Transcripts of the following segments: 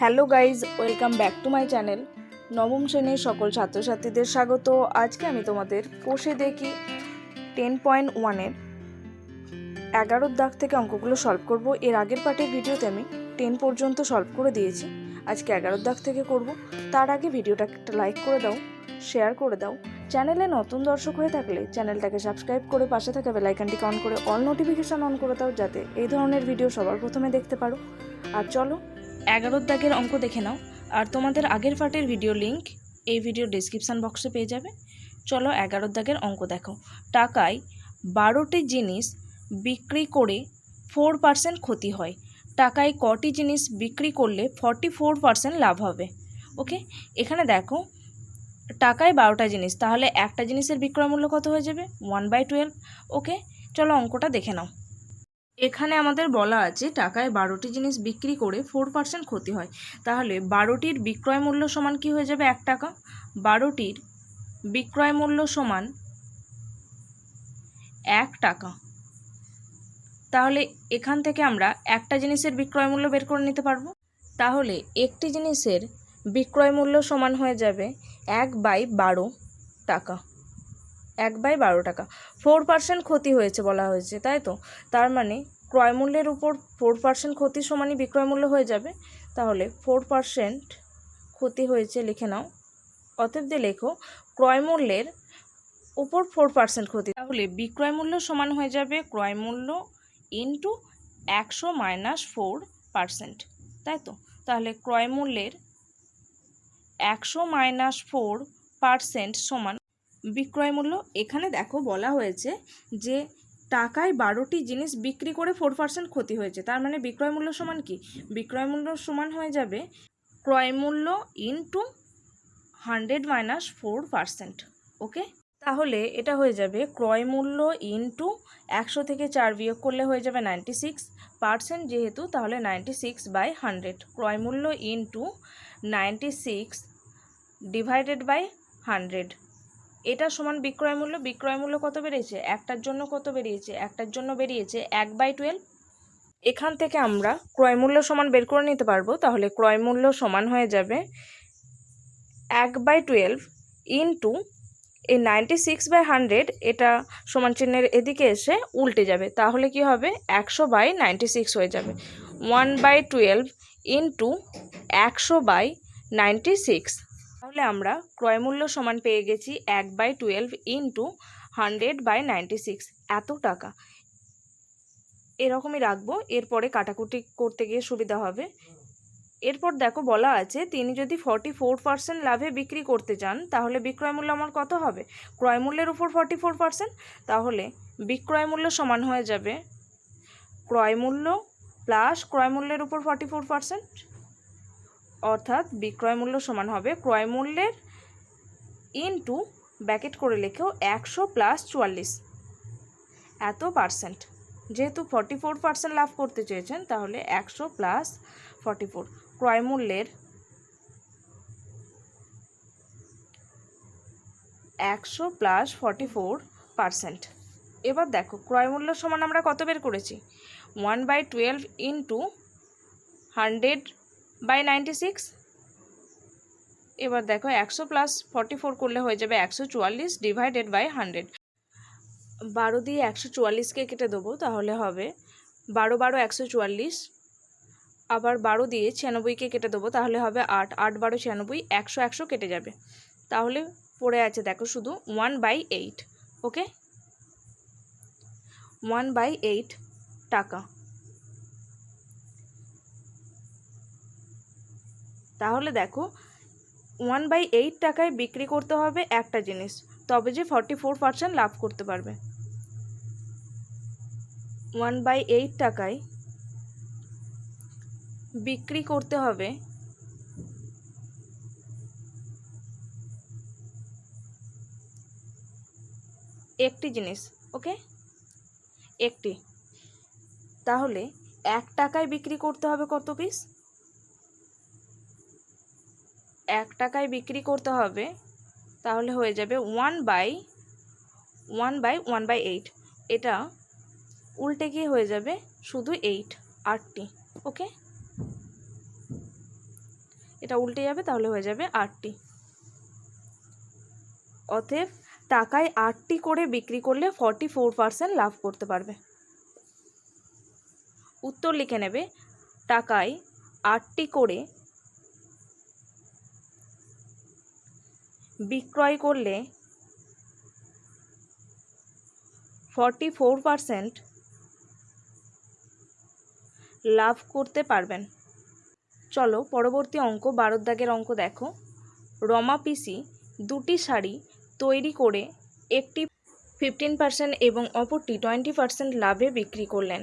Hello guys, welcome back to my channel. নবম শ্রেণীর সকল ছাত্রছাত্রীদের স্বাগত। আজকে আমি তোমাদের কোষে দেখি 10.1-এর 11 দাগ থেকে অঙ্কগুলো সলভ করব। এর আগের পার্টের ভিডিওতে আমি 10 পর্যন্ত সলভ করে দিয়েছি। আজকে 11 দাগ থেকে করব। তার আগে ভিডিওটা একটা লাইক করে দাও, শেয়ার করে দাও। চ্যানেলে নতুন দর্শক হয়ে থাকলে চ্যানেলটাকে সাবস্ক্রাইব করে পাশে থাকা বেল আইকনটিকে অন করে অল নোটিফিকেশন অন করে দাও, যাতে এই ধরনের ভিডিও সবার প্রথমে দেখতে পারো। আর চলো 11 দাগের অঙ্ক দেখে নাও। আর তোমাদের আগের পার্টের ভিডিও লিঙ্ক এই ভিডিও ডেসক্রিপশান বক্সে পেয়ে যাবে। চলো 11 দাগের অঙ্ক দেখো। টাকায় 12টি জিনিস বিক্রি করে 4% ক্ষতি হয়। টাকায় কটি জিনিস বিক্রি করলে 44% লাভ হবে? ওকে, এখানে দেখো টাকায় 12টা জিনিস, তাহলে একটা জিনিসের বিক্রয় মূল্য কত হয়ে যাবে? 1/12। ওকে, চলো অঙ্কটা দেখে নাও। এখানে আমাদের বলা আছে টাকায় 12টি জিনিস বিক্রি করে 4% ক্ষতি হয়, তাহলে 12টির বিক্রয় মূল্য সমান কি হয়ে যাবে? 1 টাকা। 12টির বিক্রয় মূল্য সমান 1 টাকা। তাহলে এখান থেকে আমরা একটা জিনিসের বিক্রয় মূল্য বের করে নিতে পারবো। তাহলে একটি জিনিসের বিক্রয় মূল্য সমান হয়ে যাবে 1/12 টাকা। 1/12 টাকা। 4% ক্ষতি হয়েছে বলা হয়েছে, তাই তো? তার মানে ক্রয় মূল্যের উপর 4% ক্ষতি সমানই বিক্রয় মূল্য হয়ে যাবে। তাহলে 4% ক্ষতি হয়েছে লিখে নাও। অতএব দিয়ে লেখো ক্রয় মূল্যের উপর 4% ক্ষতি। তাহলে বিক্রয় মূল্য সমান হয়ে যাবে ক্রয় মূল্য ইন্টু 100 - 4%, তাই তো? তাহলে ক্রয় মূল্যের 100 - 4% সমান বিক্রয় মূল্য। এখানে দেখো বলা হয়েছে যে টাকায় 12টি জিনিস বিক্রি করে 4% ক্ষতি হয়েছে, তার মানে বিক্রয় মূল্য সমান কি? বিক্রয় মূল্য সমান হয়ে যাবে ক্রয় মূল্য ইন্টু 100 - 4%। ওকে, তাহলে এটা হয়ে যাবে ক্রয় মূল্য ইন্টু 100 থেকে 4 বিয়োগ করলে হয়ে যাবে 96%, যেহেতু তাহলে 96/100। ক্রয় মূল্য ইন্টু 96 ডিভাইডেড বাই 100, এটা সমান বিক্রয় মূল্য। বিক্রয় মূল্য কত বেরিয়েছে? একটার জন্য কত বেরিয়েছে? একটার জন্য বেরিয়েছে 1/12। এখান থেকে আমরা ক্রয় মূল্য সমান বের করে নিতে পারবো। তাহলে ক্রয় মূল্য সমান হয়ে যাবে 1/12 ইন্টু এই 96/100, এটা সমান চিহ্নের এদিকে এসে উল্টে যাবে, তাহলে কি হবে? 100/96 হয়ে যাবে। 1/12 ইন্টু 100/96। তাহলে আমরা ক্রয় মূল্য সমান পেয়ে গেছি 1/12 ইন্টু 100/96, এত টাকা। এরকমই রাখবো, এরপরে কাটাকুটি করতে গিয়ে সুবিধা হবে। এরপর দেখো বলা আছে তিনি যদি 44% লাভে বিক্রি করতে চান, তাহলে বিক্রয় মূল্য আমার কত হবে? ক্রয় মূল্যের উপর 44%, তাহলে বিক্রয় মূল্য সমান হয়ে যাবে ক্রয় মূল্য প্লাস ক্রয় মূল্যের উপর 44%, অর্থাৎ বিক্রয় মূল্য সমান হবে ক্রয় মূল্যের ইন্টু ব্র্যাকেট করে লেখো 100 + 44, এত পার্সেন্ট। যেহেতু 44% লাভ করতে চেয়েছেন, তাহলে 100 + 44 ক্রয় মূল্যের 100 + 44%। এবার দেখো ক্রয় মূল্য সমান আমরা কত বের করেছি? 1/12 ইন্টু 100/96। এবার দেখো 100 + 44 করলে হয়ে যাবে 144 ডিভাইডেড বাই 100। 12 দিয়ে 144কে কেটে দেবো, তাহলে হবে 12 12 144। আবার 12 দিয়ে 96কে কেটে দেবো, তাহলে হবে 8 8 12 96, 100 100 কেটে যাবে, তাহলে পড়ে আছে দেখো শুধু 1/8। ওকে, 1/8 টাকা। তাহলে দেখো 1/8 টাকায় বিক্রি করতে হবে একটা জিনিস, তবে যে 44% লাভ করতে পারবে। 1/8 টাকায় বিক্রি করতে হবে একটি জিনিস। ওকে, একটি, তাহলে 1 টাকায় বিক্রি করতে হবে কত পিস? 1 টাকায় বিক্রি করতে হবে, তাহলে হয়ে যাবে 1/8। এটা উল্টে গিয়ে হয়ে যাবে শুধু 8 8টি। ওকে, এটা উল্টে যাবে, তাহলে হয়ে যাবে 8টি। অতএব টাকায় 8টি করে বিক্রি করলে 44% লাভ করতে পারবে। উত্তর লিখে নেবে, টাকায় 8টি করে বিক্রয় করলে 44% লাভ করতে পারবেন। চলো পরবর্তী অঙ্ক 12 দাগের অঙ্ক দেখো। রমা পিসি দুটি শাড়ি তৈরি করে একটি 15% এবং অপরটি 20% লাভে বিক্রি করলেন।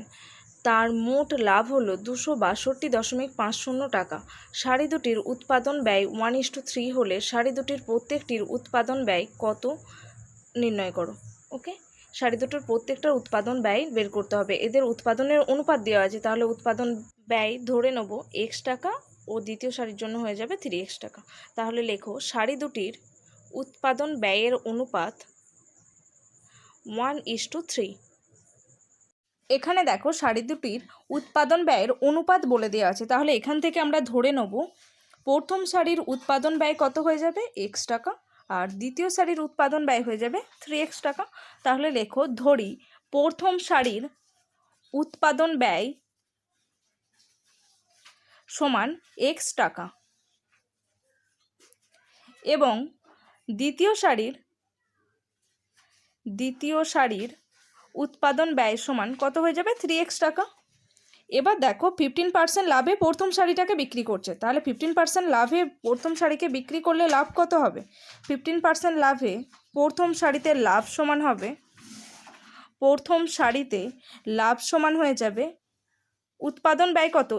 তার মোট লাভ হলো 262.50 টাকা। শাড়ি দুটির উৎপাদন ব্যয় 1:3 হলে শাড়ি দুটির প্রত্যেকটির উৎপাদন ব্যয় কত নির্ণয় করো। ওকে, শাড়ি দুটোর প্রত্যেকটার উৎপাদন ব্যয় বের করতে হবে। এদের উৎপাদনের অনুপাত দেওয়া আছে, তাহলে উৎপাদন ব্যয় ধরে নেব x টাকা ও দ্বিতীয় শাড়ির জন্য হয়ে যাবে 3x টাকা। তাহলে লেখো শাড়ি দুটির উৎপাদন ব্যয়ের অনুপাত 1:3। এখানে দেখো শাড়ি দুটির উৎপাদন ব্যয়ের অনুপাত বলে দেওয়া আছে, তাহলে এখান থেকে আমরা ধরে নেব প্রথম শাড়ির উৎপাদন ব্যয় কত হয়ে যাবে x টাকা, আর দ্বিতীয় শাড়ির উৎপাদন ব্যয় হয়ে যাবে 3x টাকা। তাহলে লেখো ধরি প্রথম শাড়ির উৎপাদন ব্যয় সমান x টাকা এবং দ্বিতীয় শাড়ির উৎপাদন ব্যয় সমান কত হয়ে যাবে 3x টাকা। এবার দেখো 15% লাভে প্রথম শাড়িটাকে বিক্রি করছে, তাহলে 15% লাভে প্রথম শাড়িকে বিক্রি করলে লাভ কত হবে? 15% লাভে প্রথম শাড়িতে লাভ সমান হবে, প্রথম শাড়িতে লাভ সমান হয়ে যাবে উৎপাদন ব্যয় কত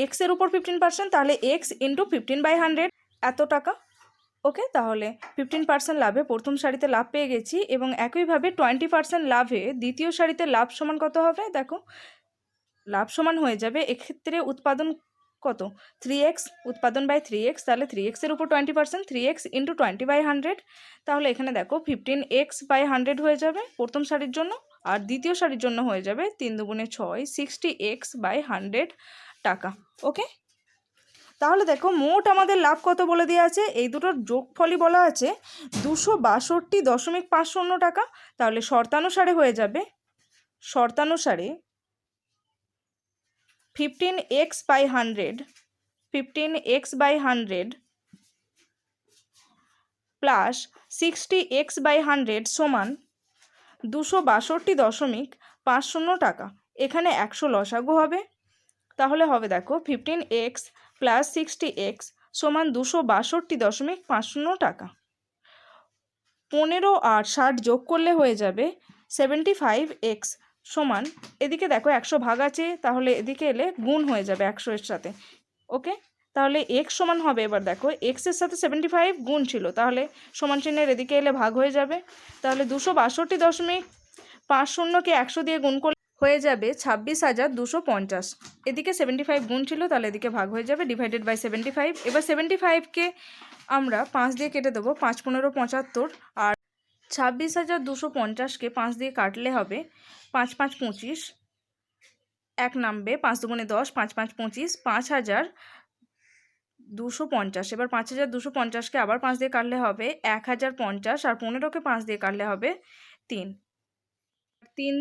x এর উপর 15%, তাহলে x ইন্টু 15/100 এত টাকা। ওকে, তাহলে 15% লাভে প্রথম শাড়িতে লাভ পেয়ে গেছি এবং একইভাবে 20% লাভে দ্বিতীয় শাড়িতে লাভ সমান কত হবে? দেখো লাভ সমান হয়ে যাবে এক্ষেত্রে উৎপাদন কত 3x, উৎপাদন বাই 3x, তাহলে 3x এর উপর 20%, 3x ইন্টু 20/100, তাহলে এখানে দেখো 15x/100 হয়ে যাবে প্রথম শাড়ির জন্য, আর দ্বিতীয় শাড়ির জন্য হয়ে যাবে 3 দুগুণে 6, 60x/100 টাকা। ওকে, তাহলে দেখো মোট আমাদের লাভ কত বলে দেওয়া আছে, এই দুটোর যোগফলই বলা আছে 262.50 টাকা। তাহলে শর্তানুসারে হয়ে যাবে, শর্তানুসারে 15x/100 প্লাস 60x/100 সমান 262.50 টাকা। এখানে 100 লসাগু হবে, তাহলে হবে দেখো 15x প্লাস 60x সমান 262.50 টাকা। 15 আর 60 যোগ করলে হয়ে যাবে 75x সমান, এদিকে দেখো 100 ভাগ আছে, তাহলে এদিকে এলে গুণ হয়ে যাবে 100 এর সাথে। ওকে, তাহলে x সমান হবে, এবার দেখো x এর সাথে 75 গুণ ছিল, তাহলে সমান চিহ্নের এদিকে এলে ভাগ হয়ে যাবে, তাহলে 262.50কে 100 দিয়ে গুণ করলে হয়ে যাবে 26,250। এদিকে 75 গুণ ছিল, তাহলে এদিকে ভাগ হয়ে যাবে, ডিভাইডেড বাই 75। এবার 75কে আমরা 5 দিয়ে কেটে দেবো, 5 15 75, আর 26,250কে 5 দিয়ে কাটলে হবে 5 5 25, 1 নামবে, 5 দুগুণে 10, 5 5 25, 5,250। এবার 5,250কে আবার 5 দিয়ে কাটলে হবে 1,050, আর 15কে 5 দিয়ে কাটলে হবে 3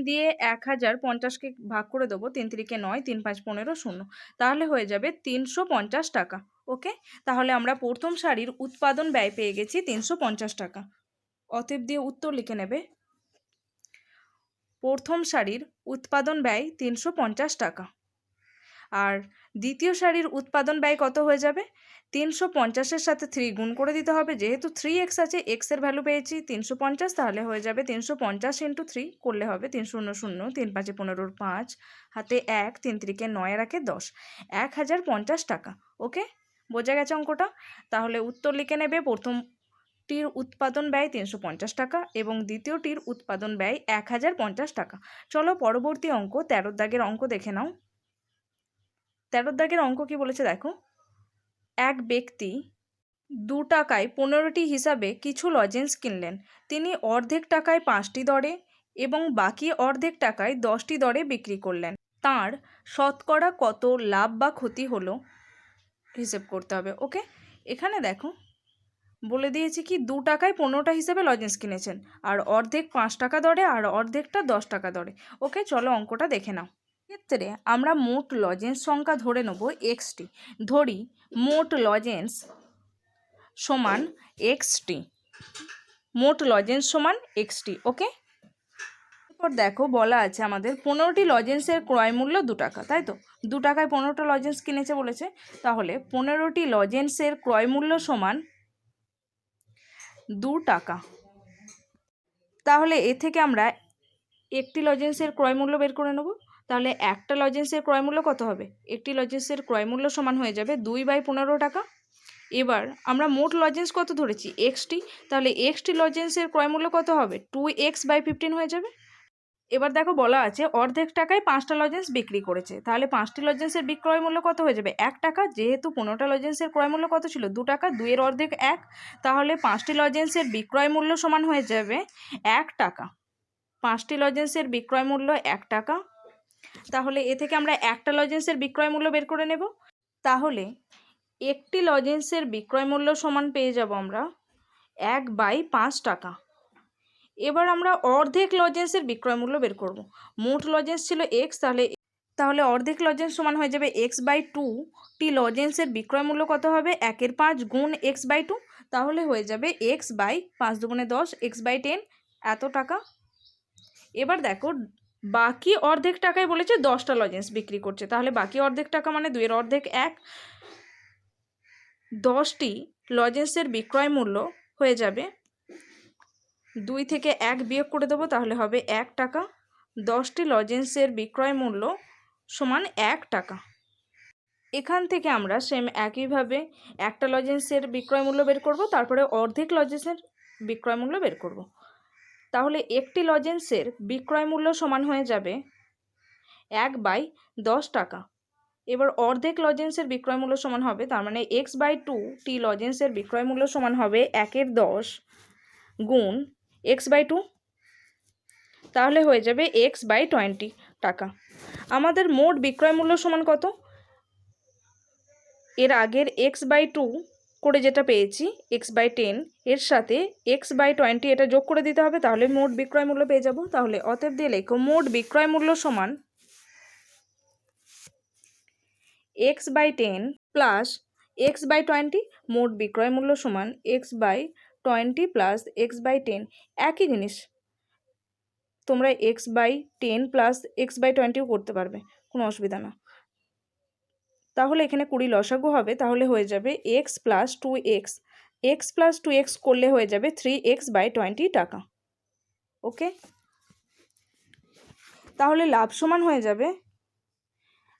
দিয়ে 1,050কে ভাগ করে দেবো, 3 3 9, 3 5 15 0, তাহলে হয়ে যাবে 350 টাকা। ওকে, তাহলে আমরা প্রথম শাড়ির উৎপাদন ব্যয় পেয়ে গেছি 350 টাকা। অতএব দিয়ে উত্তর লিখে নেবে, প্রথম শাড়ির উৎপাদন ব্যয় 350 টাকা, আর দ্বিতীয় শাড়ির উৎপাদন ব্যয় কত হয়ে যাবে? 350-এর সাথে 3 গুণ করে দিতে হবে, যেহেতু 3x আছে, x এর ভ্যালু পেয়েছি 350, তাহলে হয়ে যাবে 350 ইন্টু 3 করলে হবে 3 0 0, 3 5 15, 5 হাতে 1, 3 3 9 আর 1 10, 1,050 টাকা। ওকে, বোঝা গেছে অঙ্কটা? তাহলে উত্তর লিখে নেবে, প্রথমটির উৎপাদন ব্যয় 350 টাকা এবং দ্বিতীয়টির উৎপাদন ব্যয় 1,050 টাকা। চলো পরবর্তী অঙ্ক 13 দাগের অঙ্ক দেখে নাও। 13 দাগের অঙ্ক কি বলেছে দেখো, এক ব্যক্তি 2 টাকায় 15টি হিসাবে কিছু লজেন্স কিনলেন। তিনি অর্ধেক টাকায় 5টি দরে এবং বাকি অর্ধেক টাকায় 10টি দরে বিক্রি করলেন। তাঁর শতকরা কত লাভ বা ক্ষতি হলো হিসেব করতে হবে। ওকে, এখানে দেখো বলে দিয়েছি কি 2 টাকায় 15টা হিসেবে লজেন্স কিনেছেন, আর অর্ধেক 5 টাকা দরে আর অর্ধেকটা 10 টাকা দরে। ওকে, চলো অঙ্কটা দেখে নাও। ক্ষেত্রে আমরা মোট লজেন্স সংখ্যা ধরে নেব এক্সটি। ধরি মোট লজেন্স সমান এক্সটি, মোট লজেন্স সমান এক্সটি। ওকে, এরপর দেখো বলা আছে আমাদের 15টি লজেন্সের ক্রয় মূল্য 2 টাকা, তাই তো 2 টাকায় 15টা লজেন্স কিনেছে বলেছে, তাহলে 15টি লজেন্সের ক্রয় মূল্য সমান 2 টাকা। তাহলে এ থেকে আমরা একটি লজেন্সের ক্রয় মূল্য বের করে নেব। তাহলে একটা লজেন্সের ক্রয় মূল্য কত হবে? একটি লজেন্সের ক্রয় মূল্য সমান হয়ে যাবে 2/15 টাকা। এবার আমরা মোট লজেন্স কত ধরেছি? এক্সটি, তাহলে এক্সটি লজেন্সের ক্রয় মূল্য কত হবে? 2x/15 হয়ে যাবে। এবার দেখো বলা আছে অর্ধেক টাকায় 5টা লজেন্স বিক্রি করেছে, তাহলে 5টি লজেন্সের বিক্রয় মূল্য কত হয়ে যাবে? 1 টাকা। যেহেতু 15টা লজেন্সের ক্রয় মূল্য কত ছিল? 2 টাকা, 2 এর অর্ধেক 1, তাহলে 5টি লজেন্সের বিক্রয় মূল্য সমান হয়ে যাবে 1 টাকা। 5টি লজেন্সের বিক্রয় মূল্য 1 টাকা। তাহলে এ থেকে আমরা একটা লজেন্সের বিক্রয় মূল্য বের করে নেব। তাহলে একটি লজেন্সের বিক্রয় মূল্য সমান পেয়ে যাব আমরা 1/5 টাকা। এবার আমরা অর্ধেক লজেন্সের বিক্রয় মূল্য বের করব। মোট লজেন্স ছিল এক্স, তাহলে অর্ধেক লজেন্স সমান হয়ে যাবে x/2। টি লজেন্সের বিক্রয় মূল্য কত হবে? 1/5 গুণ x/2, তাহলে হয়ে যাবে x/5 দুগুণে 10, x/10 এত টাকা। এবার দেখো বাকি অর্ধেক টাকায় বলেছে 10টা লজেন্স বিক্রি করছে, তাহলে বাকি অর্ধেক টাকা মানে 2 এর অর্ধেক 1, 10টি লজেন্সের বিক্রয় মূল্য হয়ে যাবে 2 থেকে 1 বিয়োগ করে দেবো, তাহলে হবে 1 টাকা। 10টি লজেন্সের বিক্রয় মূল্য সমান 1 টাকা। এখান থেকে আমরা সেম একইভাবে একটা লজেন্সের বিক্রয় মূল্য বের করব, তারপরে অর্ধেক লজেন্সের বিক্রয় মূল্য বের করব। তাহলে একটি লজেন্সের বিক্রয় মূল্য সমান হয়ে যাবে 1/10 টাকা। এবার অর্ধেক লজেন্সের বিক্রয় মূল্য সমান হবে, তার মানে x/2 টি লজেন্সের বিক্রয় মূল্য সমান হবে 1/10 গুণ x/2, তাহলে হয়ে যাবে x/20 টাকা। আমাদের মোট বিক্রয় মূল্য সমান কত? এর আগের x/2 করে যেটা পেয়েছি x/10 এর সাথে x/20 এটা যোগ করে দিতে হবে, তাহলে মোট বিক্রয় মূল্য পেয়ে যাব। তাহলে অতএব দিয়ে লেখো মোট বিক্রয় মূল্য সমান x/10 প্লাস x/20। মোট বিক্রয় মূল্য সমান x/20 প্লাস x/10। একই জিনিস তোমরা x/10 প্লাস x/20ও করতে পারবে, কোনো অসুবিধা না। তাহলে এখানে 20 লসাগু হবে, তাহলে হয়ে যাবে x plus 2x, x plus 2x করলে হয়ে যাবে 3x/20 টাকা। ওকে, তাহলে লাভ সমান হয়ে যাবে,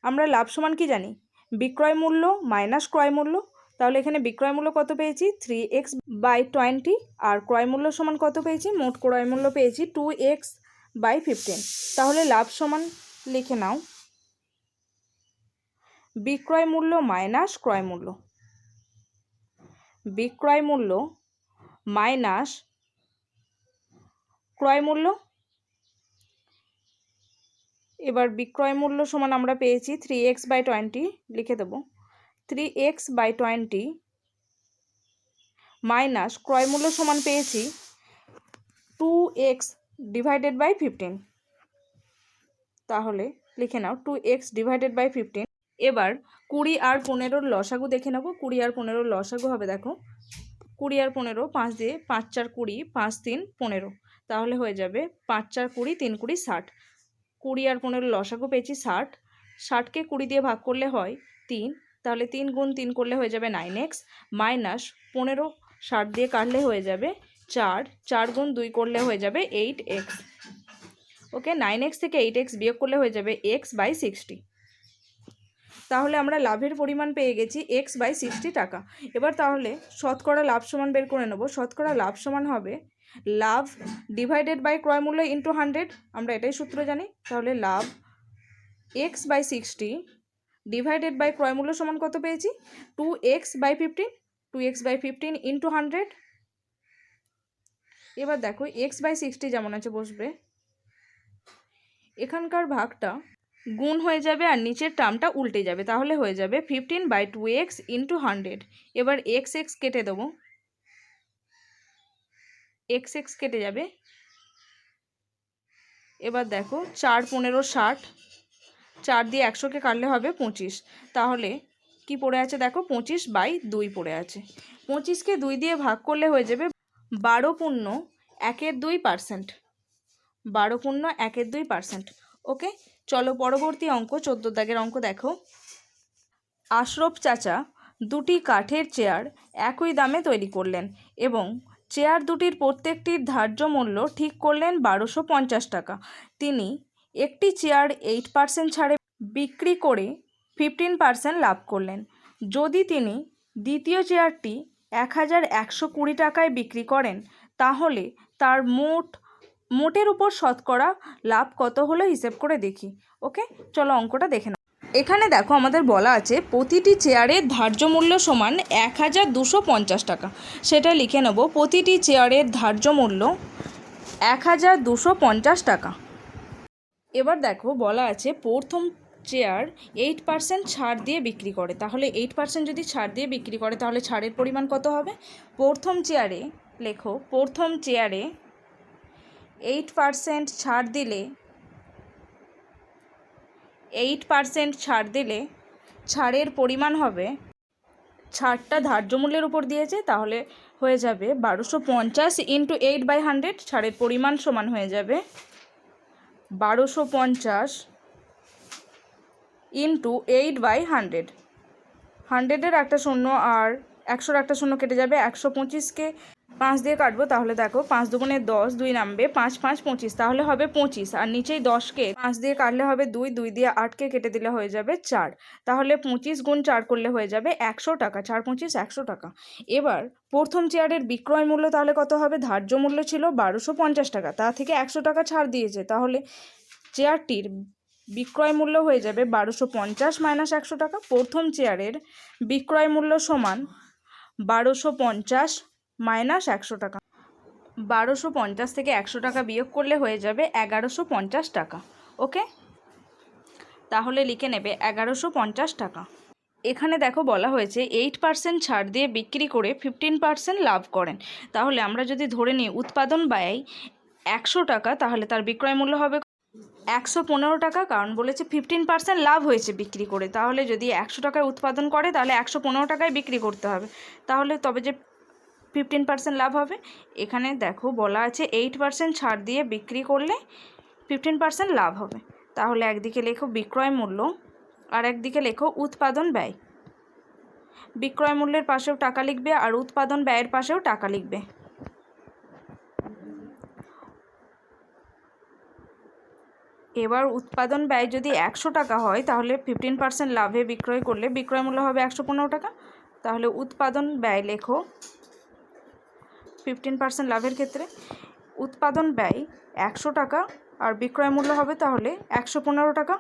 আমরা লাভ সমান কি জানি? বিক্রয় মূল্য মাইনাস ক্রয় মূল্য। তাহলে এখানে বিক্রয় মূল্য কত পেয়েছি? 3x/20, আর ক্রয় মূল্য সমান কত পেয়েছি? মোট ক্রয় মূল্য পেয়েছি 2x/15। তাহলে লাভ সমান লিখে নাও বিক্রয় মূল্য মাইনাস ক্রয় মূল্য, বিক্রয় মূল্য মাইনাস ক্রয় মূল্য। এবার বিক্রয় মূল্য সমান আমরা পেয়েছি 3x/20, লিখে দেব 3x/20 মাইনাস ক্রয় মূল্য সমান পেয়েছি 2x/15। তাহলে লিখে নাও 2x/15। এবার 20 আর 15-র লসাগু দেখে নেব। 20 আর 15-র লসাগু হবে, দেখো 20 আর 15, 5 দিয়ে 5 4 20, 5 3 15, তাহলে হয়ে যাবে 5 4 20, 3 20 60। 20 আর 15-র লসাগু পেয়েছি 60, 60কে 20 দিয়ে ভাগ করলে হয় 3, তাহলে 3 গুণ 3 করলে হয়ে যাবে 9x, মাইনাস 15 60 দিয়ে কাটলে হয়ে যাবে 4, 4 গুণ 2 করলে হয়ে যাবে 8x। ওকে, 9x থেকে 8x বিয়োগ করলে হয়ে যাবে x/60। তাহলে আমরা লাভের পরিমাণ পেয়ে গেছি x/60 টাকা। এবার তাহলে শতকরা লাভ সমান বের করে নেব। শতকরা লাভ সমান হবে লাভ ডিভাইডেড বাই ক্রয় মূল্য ইন্টু 100, আমরা এটাই সূত্র জানি। তাহলে লাভ x/60 ডিভাইডেড বাই ক্রয় মূল্য সমান কত পেয়েছি? 2x/15, 2x/15 into 100। এবার দেখো x/60 যেমন আছে বসবে, এখানকার ভাগটা গুণ হয়ে যাবে আর নিচের টার্মটা উল্টে যাবে, তাহলে হয়ে যাবে 15/2x ইন্টু 100। এবার এক্স এক্স কেটে দেবো, এক্স এক্স কেটে যাবে। এবার দেখো 4 15 60, 4 দিয়ে 100কে কাটলে হবে 25। তাহলে কি পড়ে আছে দেখো, 25/2 পড়ে আছে। 25কে 2 দিয়ে ভাগ করলে হয়ে যাবে 12.1/2%। 12.1/2%। ওকে, চলো পরবর্তী অঙ্ক 14 দাগের অঙ্ক দেখো। আশরফ চাচা দুটি কাঠের চেয়ার একই দামে তৈরি করলেন এবং চেয়ার দুটির প্রত্যেকটির ধার্য মূল্য ঠিক করলেন 1250 টাকা। তিনি একটি চেয়ার 8% ছাড়ে বিক্রি করে 15% লাভ করলেন। যদি তিনি দ্বিতীয় চেয়ারটি 1120 টাকায় বিক্রি করেন তাহলে তার মোটের উপর শতকরা লাভ কত হলো হিসেব করে দেখি। ওকে, চলো অঙ্কটা দেখে নাও। এখানে দেখো আমাদের বলা আছে প্রতিটি চেয়ারের ধার্য মূল্য সমান 1250 টাকা। সেটা লিখে নেব, প্রতিটি চেয়ারের ধার্য মূল্য 1250 টাকা। এবার দেখো বলা আছে প্রথম চেয়ার 8% ছাড় দিয়ে বিক্রি করে, তাহলে 8% যদি ছাড় দিয়ে বিক্রি করে তাহলে ছাড়ের পরিমাণ কত হবে? প্রথম চেয়ারে লেখো, প্রথম চেয়ারে 8% ছাড় দিলে 8% ছাড় দিলে ছাড়ের পরিমাণ হবে, ছাড়টা ধার্য মূল্যের উপর দিয়েছে তাহলে হয়ে যাবে 1250 ইন্টু 8/100। ছাড়ের পরিমাণ সমান হয়ে যাবে 1250 ইন্টু 8/100। 100-এর একটা শূন্য আর 100-র একটা শূন্য কেটে যাবে। 125কে 5 দিয়ে কাটবো, তাহলে দেখো 5 দুগুণে 10, 2 নামবে, 5 5 25, তাহলে হবে 25। আর নিচেই 10কে 5 দিয়ে কাটলে হবে 2, 2 দিয়ে 8কে কেটে দিলে হয়ে যাবে 4। তাহলে 25 গুণ 4 করলে হয়ে যাবে 100 টাকা। 4 25 100 টাকা। এবার প্রথম চেয়ারের বিক্রয় মূল্য তাহলে কত হবে? ধার্য মূল্য ছিল 1250 টাকা, তা থেকে 100 টাকা ছাড় দিয়েছে, তাহলে চেয়ারটির বিক্রয় মূল্য হয়ে যাবে 1250 মাইনাস 100 টাকা। প্রথম চেয়ারের বিক্রয় মূল্য সমান 1250 মাইনাস 100 টাকা। 1250 থেকে 100 টাকা বিয়োগ করলে হয়ে যাবে 1150 টাকা। ওকে, তাহলে লিখে নেবে 1150 টাকা। এখানে দেখো বলা হয়েছে 8% ছাড় দিয়ে বিক্রি করে 15% লাভ করেন। তাহলে আমরা যদি ধরে নিই উৎপাদন ব্যয় 100 টাকা, তাহলে তার বিক্রয় মূল্য হবে 115 টাকা, কারণ বলেছে 15% লাভ হয়েছে বিক্রি করে। তাহলে যদি 100 টাকায় উৎপাদন করে তাহলে 115 টাকায় বিক্রি করতে হবে, তাহলে তবে যে 15% লাভ হবে। এখানে দেখো বলা আছে 8% ছাড় দিয়ে বিক্রি করলে 15% লাভ হবে। তাহলে একদিকে লেখো বিক্রয় মূল্য আর একদিকে লেখো উৎপাদন ব্যয়। বিক্রয় মূল্যের পাশেও টাকা লিখবে আর উৎপাদন ব্যয়ের পাশেও টাকা লিখবে। এবার উৎপাদন ব্যয় যদি 100 টাকা হয় তাহলে 15% লাভে বিক্রয় করলে বিক্রয় মূল্য হবে 115 টাকা। তাহলে উৎপাদন ব্যয় লেখো 15% লাভের ক্ষেত্রে উৎপাদন ব্যয় 100 টাকা আর বিক্রয় মূল্য হবে তাহলে 115 টাকা।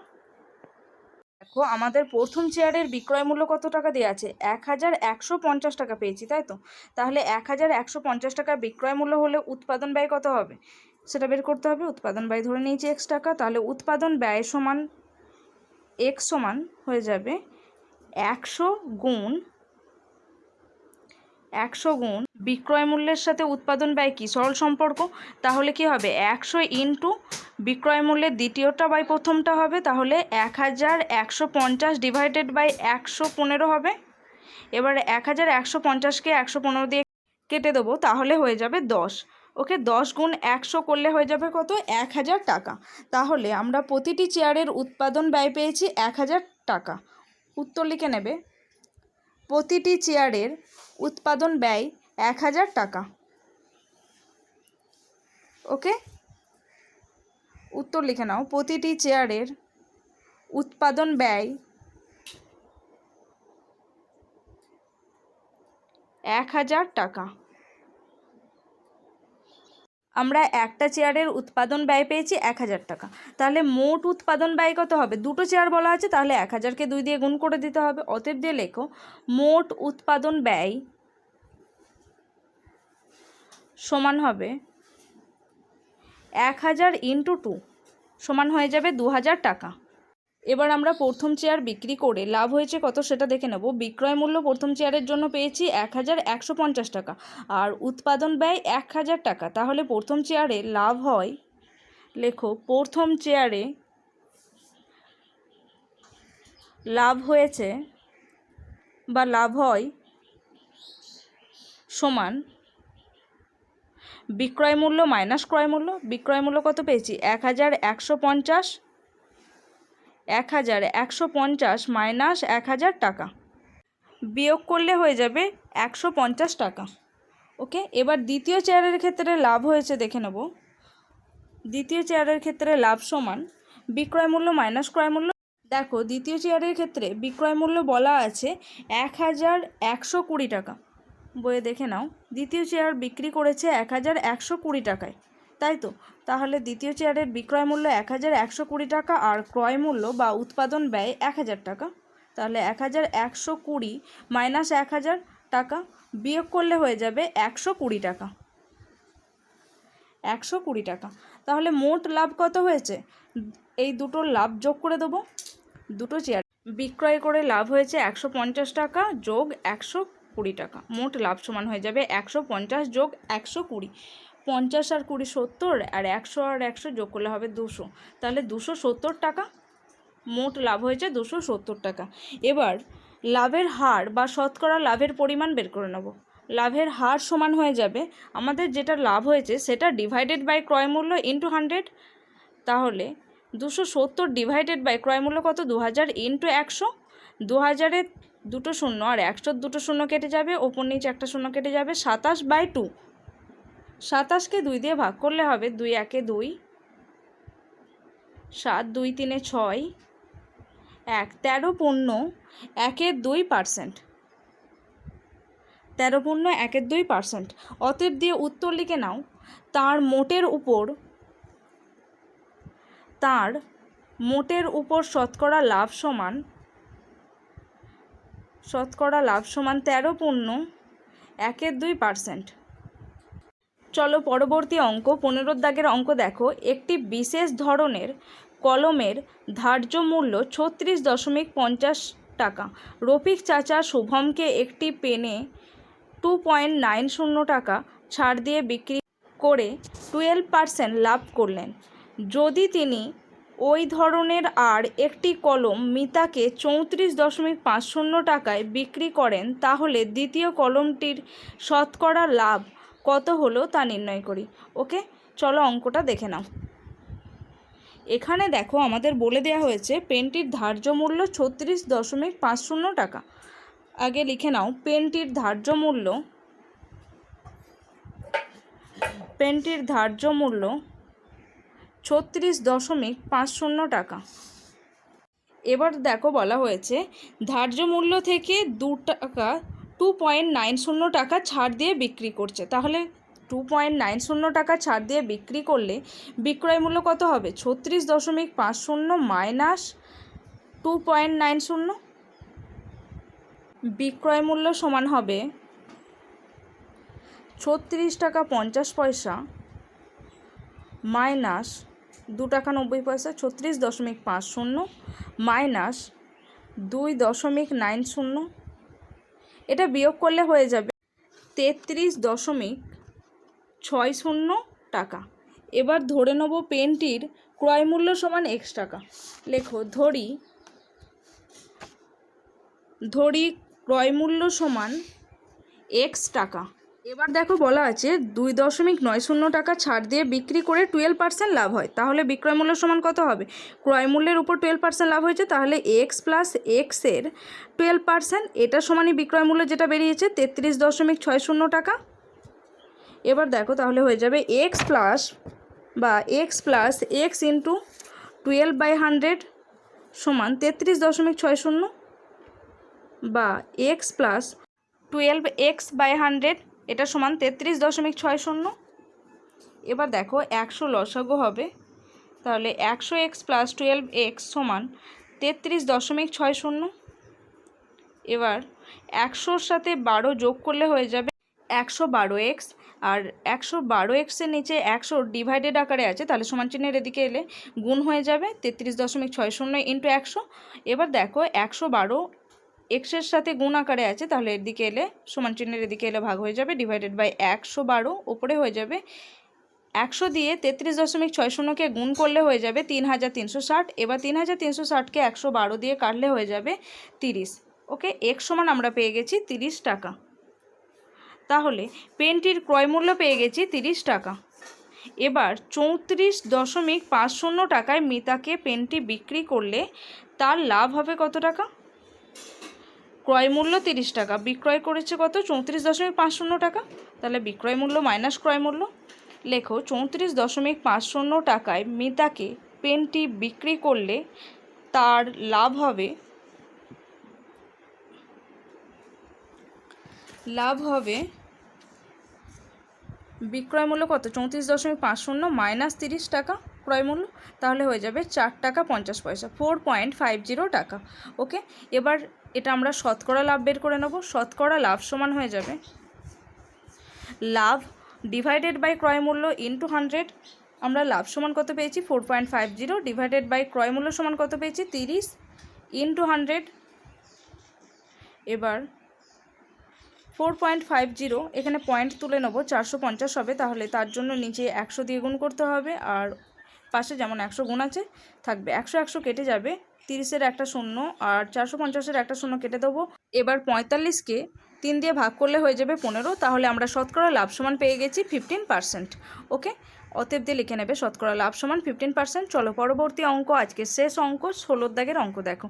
দেখো আমাদের প্রথম চেয়ারের বিক্রয় মূল্য কত টাকা দেওয়া আছে? 1150 টাকা পেয়েছি, তাই তো? তাহলে 1150 টাকা বিক্রয় মূল্য হলে উৎপাদন ব্যয় কত হবে সেটা বের করতে হবে। উৎপাদন ব্যয় ধরে নিয়েছি x টাকা, তাহলে উৎপাদন ব্যয় সমান x সমান হয়ে যাবে 100 গুণ বিক্রয় মূল্যের সাথে উৎপাদন ব্যয় কি সরল সম্পর্ক, তাহলে কি হবে 100 ইন্টু বিক্রয় মূল্যের দ্বিতীয়টা বাই প্রথমটা হবে, তাহলে 1150 ডিভাইডেড বাই 115 হবে। এবার 1150কে 115 দিয়ে কেটে দেবো, তাহলে হয়ে যাবে 10। ওকে, 10 গুণ 100 করলে হয়ে যাবে কত? 1000 টাকা। তাহলে আমরা প্রতিটি চেয়ারের উৎপাদন ব্যয় পেয়েছি 1000 টাকা। উত্তর লিখে নেবে, প্রতিটি চেয়ারের উৎপাদন ব্যয় 1000 টাকা। ওকে, উত্তর লিখে নাও, প্রতিটি চেয়ারের উৎপাদন ব্যয় 1000 টাকা। আমরা একটা চেয়ারের উৎপাদন ব্যয় পেয়েছি 1000 টাকা, তাহলে মোট উৎপাদন ব্যয় কত হবে? দুটো চেয়ার বলা আছে, তাহলে 1000কে 2 দিয়ে গুণ করে দিতে হবে। অতএব দিয়ে লেখো মোট উৎপাদন ব্যয় সমান হবে 1000 ইন্টু 2 সমান হয়ে যাবে 2000 টাকা। এবার আমরা প্রথম চেয়ার বিক্রি করে লাভ হয়েছে কত সেটা দেখে নেব। বিক্রয় মূল্য প্রথম চেয়ারের জন্য পেয়েছি 1150 টাকা আর উৎপাদন ব্যয় 1000 টাকা। তাহলে প্রথম চেয়ারে লাভ হয়, লেখো প্রথম চেয়ারে লাভ হয়েছে বা লাভ হয় সমান বিক্রয় মূল্য মাইনাস ক্রয় মূল্য। বিক্রয় মূল্য কত পেয়েছি 1150, 1150 মাইনাস 1000 টাকা, বিয়োগ করলে হয়ে যাবে 150 টাকা। ওকে, এবার দ্বিতীয় চেয়ারের ক্ষেত্রে লাভ হয়েছে দেখে নেব। দ্বিতীয় চেয়ারের ক্ষেত্রে লাভ সমান বিক্রয় মূল্য মাইনাস ক্রয় মূল্য। দেখো দ্বিতীয় চেয়ারের ক্ষেত্রে বিক্রয় মূল্য বলা আছে 1120 টাকা, বইয়ে দেখে নাও। দ্বিতীয় চেয়ার বিক্রি করেছে 1120 টাকায়, তাই তো? তাহলে দ্বিতীয় চেয়ারের বিক্রয় মূল্য 1120 টাকা আর ক্রয় মূল্য বা উৎপাদন ব্যয় 1000 টাকা। তাহলে 1120 মাইনাস 1000 টাকা, বিয়োগ করলে হয়ে যাবে 120 টাকা। 120 টাকা। তাহলে মোট লাভ কত হয়েছে? এই দুটোর লাভ যোগ করে দেবো। দুটো চেয়ার বিক্রয় করে লাভ হয়েছে 150 টাকা যোগ 120 টাকা। মোট লাভ সমান হয়ে যাবে 150 যোগ 120। 50 আর 20 70, আর 100 আর 100 যোগ করলে হবে 200। তাহলে 270 টাকা মোট লাভ হয়েছে, 270 টাকা। এবার লাভের হার বা শতকরা লাভের পরিমাণ বের করে নেব। লাভের হার সমান হয়ে যাবে আমাদের যেটা লাভ হয়েছে সেটা ডিভাইডেড বাই ক্রয় মূল্য ইন্টু 100। তাহলে 270 ডিভাইডেড বাই ক্রয় মূল্য কত? 2000 ইন্টু 100। 2000-এর দুটো শূন্য আর 100-র দুটো শূন্য কেটে যাবে, ওপর নিচে একটা শূন্য কেটে যাবে, 27/2। 27কে 2 দিয়ে ভাগ করলে হবে 2 1 2, 7 2 3 6, 1 13.1/2%। 13.1/2%। অতএব দিয়ে উত্তর লিখে নাও। তার মোটের উপর শতকরা লাভ সমান 13.1/2%। চলো পরবর্তী অঙ্ক 15 দাগের অঙ্ক দেখো। একটি বিশেষ ধরনের কলমের ধার্য মূল্য 36.50 টাকা। রফিক চাচা শুভমকে একটি পেনে 2.90 টাকা ছাড় দিয়ে বিক্রি করে 12% লাভ করলেন। যদি তিনি ওই ধরনের আর একটি কলম মিতাকে 34.50 টাকায় বিক্রি করেন, তাহলে দ্বিতীয় কলমটির শতকরা লাভ কত হলো তা নির্ণয় করি। ওকে, চলো অঙ্কটা দেখে নাও। এখানে দেখো আমাদের বলে দেওয়া হয়েছে পেনটির ধার্য মূল্য 36.50 টাকা। আগে লিখে নাও পেনটির ধার্য মূল্য 36.50 টাকা। এবার দেখো বলা হয়েছে ধার্য মূল্য থেকে 2.90 টাকা ছাড় দিয়ে বিক্রি করছে। তাহলে 2.90 টাকা ছাড় দিয়ে বিক্রি করলে বিক্রয় মূল্য কত হবে? 36.50 মাইনাস 2.90। বিক্রয় মূল্য সমান হবে 36 টাকা 50 পয়সা মাইনাস 2 টাকা 90 পয়সা। 36.50 মাইনাস 2.90। এটা বিয়োগ করলে হয়ে যাবে 33.60 টাকা। এবার ধরে নেব পেনটির ক্রয় মূল্য সমান x টাকা। লেখো ধরি ক্রয় মূল্য সমান x টাকা। এবার দেখো বলা আছে 2.90 টাকা ছাড় দিয়ে বিক্রি করে 12% লাভ হয়। তাহলে বিক্রয় মূল্য সমান কত হবে? ক্রয় মূল্যের উপর 12% লাভ হয়েছে, তাহলে x প্লাস x-এর 12%, এটা সমানই বিক্রয় মূল্য যেটা বেরিয়েছে 33.60 টাকা। এবার দেখো তাহলে হয়ে যাবে x প্লাস x ইন্টু 12/100 সমান 33.60 বা x প্লাস 12x/100 এটা সমান 33.60। এবার দেখো 100 লসাগু হবে, তাহলে 100x প্লাস 12x সমান 33.60। এবার 100-র সাথে 12 যোগ করলে হয়ে যাবে 112x, আর 112x-এর নিচে 100 ডিভাইডেড আকারে আছে, তাহলে সমান চিহ্নের এদিকে এলে গুণ হয়ে যাবে 33.60 ইন্টু 100। এবার দেখো 112 এর সাথে গুণ আকারে আছে, তাহলে এদিকে এলে সমান চিহ্নের এদিকে এলে ভাগ হয়ে যাবে, ডিভাইডেড বাই 112 ওপরে হয়ে যাবে 100 দিয়ে 33.60কে গুণ করলে হয়ে যাবে 3360। এবার 3360কে 112 দিয়ে কাটলে হয়ে যাবে 30। ওকে, x সমান আমরা পেয়ে গেছি 30 টাকা। তাহলে পেনটির ক্রয় মূল্য পেয়ে গেছি 30 টাকা। এবার 34.50 টাকায় মিতাকে পেনটি বিক্রি করলে তার লাভ হবে কত টাকা? ক্রয় মূল্য 30 টাকা, বিক্রয় করেছে কত? 34.50 টাকা। তাহলে বিক্রয় মূল্য মাইনাস ক্রয় মূল্য। লেখো 34.50 টাকায় মিতাকে পেনটি বিক্রি করলে তার লাভ হবে বিক্রয় মূল্য কত? 34.50 মাইনাস 30 টাকা ক্রয় মূল্য, তাহলে হয়ে যাবে 4 টাকা 50 পয়সা, 4.50 টাকা। ওকে, এবার এটা আমরা শতকরা লাভ বের করে নেব। শতকরা লাভ সমান হয়ে যাবে লাভ ডিভাইডেড বাই ক্রয় মূল্য ইন্টু 100। আমরা লাভ সমান কত পেয়েছি? 4.50 ডিভাইডেড বাই ক্রয় মূল্য সমান কত পেয়েছি? 30 ইন্টু 100। এবার 4.50 এখানে পয়েন্ট তুলে নেবো, 450 হবে, তাহলে তার জন্য নিচে 100 দিয়ে গুণ করতে হবে, আর পাশে যেমন 100 গুণ আছে থাকবে, 100 কেটে যাবে, 30-এর একটা শূন্য আর 450-এর একটা শূন্য কেটে দেবো। এবার 45কে 3 দিয়ে ভাগ করলে হয়ে যাবে 15, তাহলে আমরা শতকরা লাভ সমান পেয়ে গেছি 15%। ওকে, অতএব দিয়ে লিখে নেবে শতকরা লাভ সমান 15%। চলো পরবর্তী অঙ্ক, আজকে শেষ অঙ্ক, 16 দাগের অঙ্ক দেখো।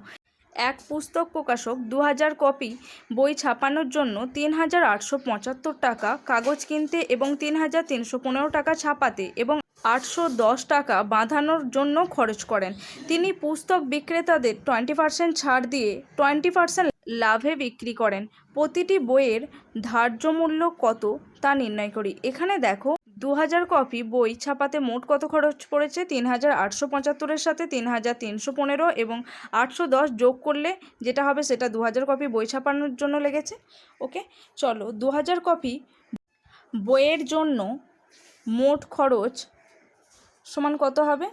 এক পুস্তক প্রকাশক 2000 কপি বই ছাপানোর জন্য 3875 টাকা কাগজ কিনতে এবং 3315 টাকা ছাপাতে এবং 810 টাকা বাঁধানোর জন্য খরচ করেন। তিনি পুস্তক বিক্রেতাদের 20% ছাড় দিয়ে 20% লাভে বিক্রি করেন। প্রতিটি বইয়ের ধার্য মূল্য কত তা নির্ণয় করি। এখানে দেখো 2000 কপি বই ছাপাতে মোট কত খরচ পড়েছে? 3875-এর সাথে 3315 এবং 810 যোগ করলে যেটা হবে সেটা 2000 কপি বই ছাপানোর জন্য লেগেছে। ওকে, চলো 2000 কপি বইয়ের জন্য মোট খরচ সমান কত হবে?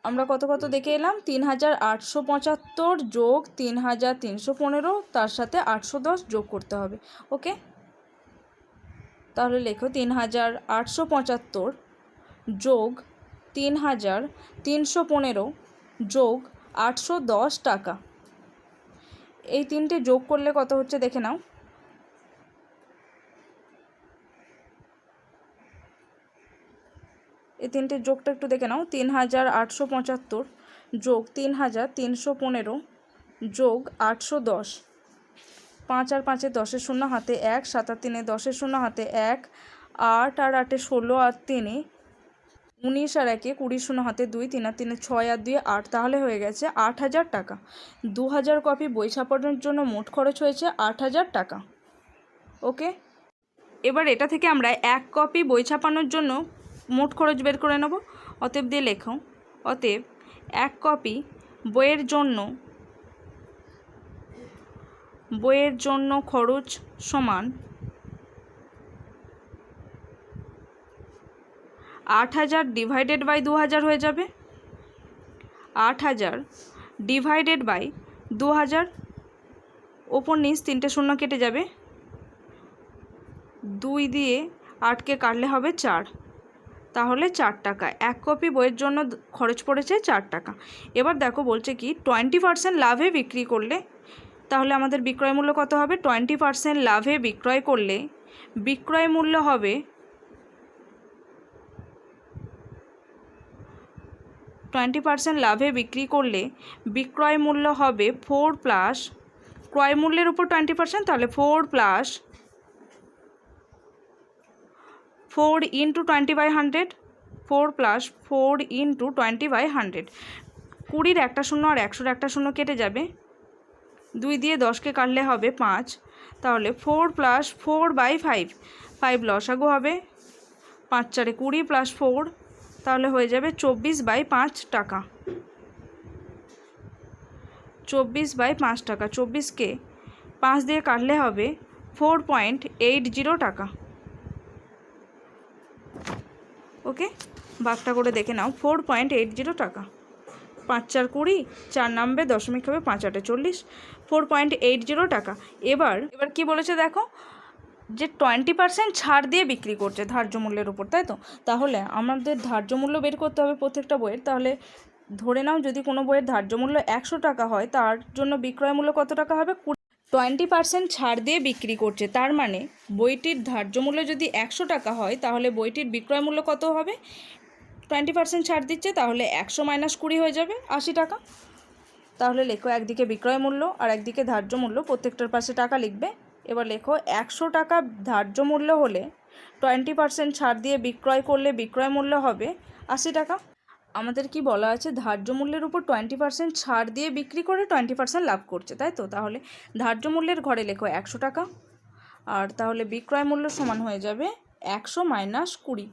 আমরা কত দেখে এলাম, 3875 যোগ 3315, তার সাথে 810 যোগ করতে হবে। ওকে, তাহলে লেখো 3875 যোগ 3315 যোগ 810 টাকা। এই তিনটে যোগ করলে কত হচ্ছে দেখে নাও। এই তিনটে যোগটা একটু দেখে নাও, 3875 যোগ 3315 যোগ 810, 5 আর 5-এ 10-এর শূন্য হাতে 1, 7 আর 3-এ 10-এর শূন্য হাতে 1, 8 আর 8-এ 16 আর 3-এ 19 আর 1-এ 20 শূন্য হাতে 2, 3 আর 3-এ 6 আর 2-এ 8, তাহলে হয়ে গেছে 8000 টাকা। 2000 কপি বই ছাপানোর জন্য মোট খরচ হয়েছে 8000 টাকা। ওকে, এবার এটা থেকে আমরা 1 কপি বই ছাপানোর জন্য মোট খরচ বের করে নেব। অতএব দিয়ে লেখো, অতএব 1 কপি বইয়ের জন্য খরচ সমান 8000 ডিভাইডেড বাই 2000 হয়ে যাবে। 8000 ডিভাইডেড বাই 2000, ওপর নিচ 3টে শূন্য কেটে যাবে, 2 দিয়ে 8কে কাটলে হবে 4, তাহলে 4 টাকা। 1 কপি বইয়ের জন্য খরচ পড়েছে 4 টাকা। এবার দেখো বলছে কি 20% লাভে বিক্রি করলে, তাহলে আমাদের বিক্রয় মূল্য কত হবে? 20% লাভে বিক্রয় করলে বিক্রয় মূল্য হবে 20% লাভে বিক্রি করলে বিক্রয় মূল্য হবে 4 প্লাস ক্রয় মূল্যের উপর 20%, তাহলে 4 প্লাস 4 ইন্টু 20/100, 4 প্লাস 4 ইন্টু 20/100। 20-র একটা শূন্য আর 100-র একটা শূন্য কেটে যাবে, 2 দিয়ে 10কে কাটলে হবে 5, তাহলে 4 প্লাস 4/5, 5 লসাগু হবে, 5 4-এ 20 প্লাস 4, তাহলে হয়ে যাবে 24/5 টাকা। 24/5 টাকা, 24কে 5 দিয়ে কাটলে হবে 4.80 টাকা। ওকে, ভাগটা করে দেখে নাও। 4.80 টাকা, 5 4 20, 4 নামবে, দশমিক হবে, 5 8 40, 4.80 টাকা। এবার কি বলেছে দেখো, যে 20% ছাড় দিয়ে বিক্রি করছে ধার্য মূল্যের উপর, তাই তো? তাহলে আমাদের ধার্য মূল্য বের করতে হবে প্রত্যেকটা বইয়ের। তাহলে ধরে নাও যদি কোনো বইয়ের ধার্য মূল্য 100 টাকা হয়, তার জন্য বিক্রয় মূল্য কত টাকা হবে? 20% ছাড় দিয়ে বিক্রি করছে, তার মানে বইটির ধার্য মূল্য যদি 100 টাকা হয়, তাহলে বইটির বিক্রয় মূল্য কত হবে? 20% ছাড় দিচ্ছে, তাহলে 100 - 20 হয়ে যাবে 80 টাকা। তাহলে লেখো একদিকে বিক্রয় মূল্য আর একদিকে ধার্য মূল্য, প্রত্যেকটার পাশে টাকা লিখবে। এবার লেখো 100 টাকা ধার্য মূল্য হলে 20% ছাড় দিয়ে বিক্রয় করলে বিক্রয় মূল্য হবে 80 টাকা। আমাদের কি বলা আছে? ধার্য মূল্যের উপর 20% ছাড় দিয়ে বিক্রি করে 20% লাভ করছে, তাই তো? তাহলে ধার্য মূল্যের ঘরে লেখো 100 টাকা, আর তাহলে বিক্রয় মূল্য সমান হয়ে যাবে 100 - 20,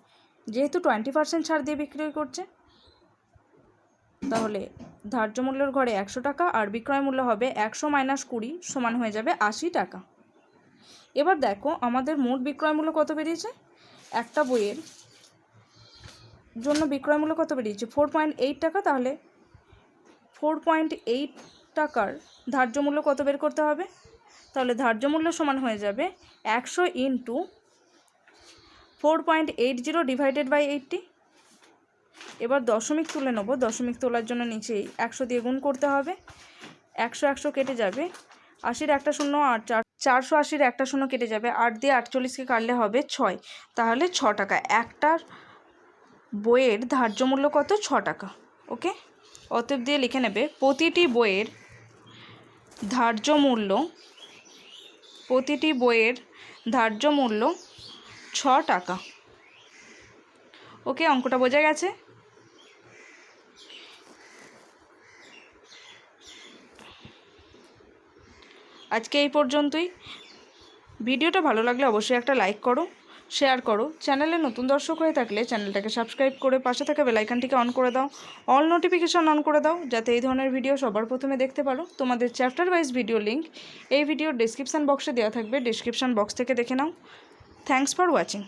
যেহেতু 20% ছাড় দিয়ে বিক্রি করছে। তাহলে ধার্য মূল্যের ঘরে 100 টাকা আর বিক্রয় মূল্য হবে 100 - 20 সমান হয়ে যাবে 80 টাকা। এবার দেখো আমাদের মোট বিক্রয় মূল্য কত বেরিয়েছে। একটা বইয়ের জন্য বিক্রয় মূল্য কত বেরিয়েছে? 4.8 টাকা। তাহলে 4.8 টাকার ধার্য মূল্য কত বের করতে হবে? তাহলে ধার্য মূল্য সমান হয়ে যাবে 100 × 4.80 ডিভাইডেড বাই 80। এবার দশমিক তুলে নেব, দশমিক তোলার জন্য নিচেই 100 দিয়ে গুণ করতে হবে। 100 100 কেটে যাবে, 80-র একটা শূন্য, আর 480-র একটা শূন্য কেটে যাবে, 8 দিয়ে 48কে কাটলে হবে 6, তাহলে 6 টাকা। একটার বইয়ের ধার্য মূল্য কত? 6 টাকা। ওকে, অতএব দিয়ে লিখে নেবে প্রতিটি বইয়ের ধার্য মূল্য 6 টাকা। ওকে, অঙ্কটা বোঝা গেছে? আজকে এই পর্যন্তই। ভিডিওটা ভালো লাগলে অবশ্যই একটা লাইক করো, শেয়ার করো। চ্যানেলে নতুন দর্শক হয়ে থাকলে চ্যানেলটাকে সাবস্ক্রাইব করে পাশে থাকা বেল আইকনটিকে অন করে দাও, অল নোটিফিকেশন অন করে দাও, যাতে এই ধরনের ভিডিও সবার প্রথমে দেখতে পারো। তোমাদের চ্যাপ্টার ওয়াইজ ভিডিও লিঙ্ক এই ভিডিওর ডেসক্রিপশান বক্সে দেওয়া থাকবে, ডেসক্রিপশান বক্স থেকে দেখে নাও। Thanks for watching.